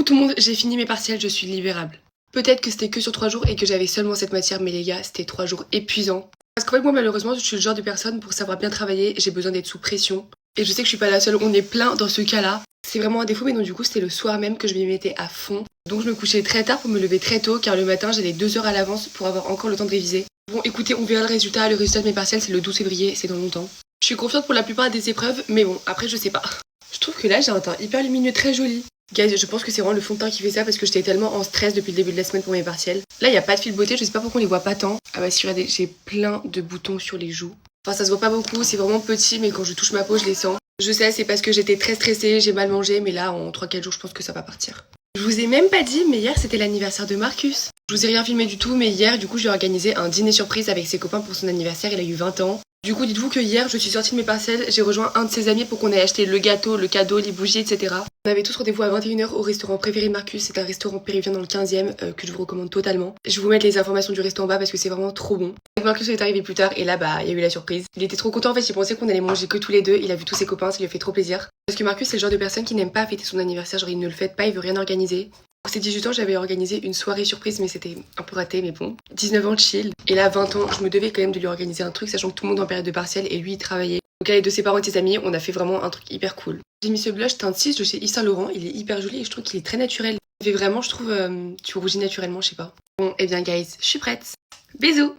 tout le monde, j'ai fini mes partiels, je suis libérable. Peut-être que c'était que sur 3 jours et que j'avais seulement cette matière, mais les gars, c'était 3 jours épuisants. Parce qu'en fait, moi, malheureusement, je suis le genre de personne, pour savoir bien travailler, j'ai besoin d'être sous pression. Et je sais que je suis pas la seule, on est plein dans ce cas-là. C'est vraiment un défaut, mais donc du coup, c'était le soir même que je m'y mettais à fond. Donc je me couchais très tard pour me lever très tôt, car le matin, j'allais 2 heures à l'avance pour avoir encore le temps de réviser. Bon, écoutez, on verra le résultat. Le résultat de mes partiels, c'est le 12 février, c'est dans longtemps. Je suis confiante pour la plupart des épreuves, mais bon, après, je sais pas. Je trouve que là, j'ai un teint hyper lumineux, très joli. Guys, je pense que c'est vraiment le fond de teint qui fait ça parce que j'étais tellement en stress depuis le début de la semaine pour mes partiels. Là, il y a pas de fil beauté, je sais pas pourquoi on les voit pas tant. Ah bah si, regardez, j'ai plein de boutons sur les joues. Enfin, ça se voit pas beaucoup, c'est vraiment petit, mais quand je touche ma peau, je les sens. Je sais, c'est parce que j'étais très stressée, j'ai mal mangé, mais là, en 3-4 jours, je pense que ça va partir. Je vous ai même pas dit, mais hier, c'était l'anniversaire de Marcus. Je vous ai rien filmé du tout, mais hier, du coup, j'ai organisé un dîner surprise avec ses copains pour son anniversaire, il a eu 20 ans. Du coup, dites-vous que hier, je suis sortie de mes partiels, j'ai rejoint un de ses amis pour qu'on ait acheté le gâteau, le cadeau, les bougies, etc. On avait tous rendez-vous à 21h au restaurant préféré de Marcus, c'est un restaurant péruvien dans le 15e que je vous recommande totalement. Je vais vous mettre les informations du resto en bas parce que c'est vraiment trop bon. Marcus est arrivé plus tard et là, bah, il y a eu la surprise. Il était trop content en fait, il pensait qu'on allait manger que tous les deux, il a vu tous ses copains, ça lui a fait trop plaisir. Parce que Marcus, c'est le genre de personne qui n'aime pas fêter son anniversaire, genre il ne le fête pas, il veut rien organiser. Pour ses 18 ans, j'avais organisé une soirée surprise, mais c'était un peu raté, mais bon. 19 ans de chill. Et là, 20 ans, je me devais quand même de lui organiser un truc, sachant que tout le monde est en période de partiel et lui, il travaillait. Donc, avec de ses parents et de ses amis, on a fait vraiment un truc hyper cool. J'ai mis ce blush teinte 6 de chez Yves Saint Laurent, il est hyper joli et je trouve qu'il est très naturel. Il fait vraiment, je trouve, tu rougis naturellement, je sais pas. Bon, et bien, guys, je suis prête. Bisous!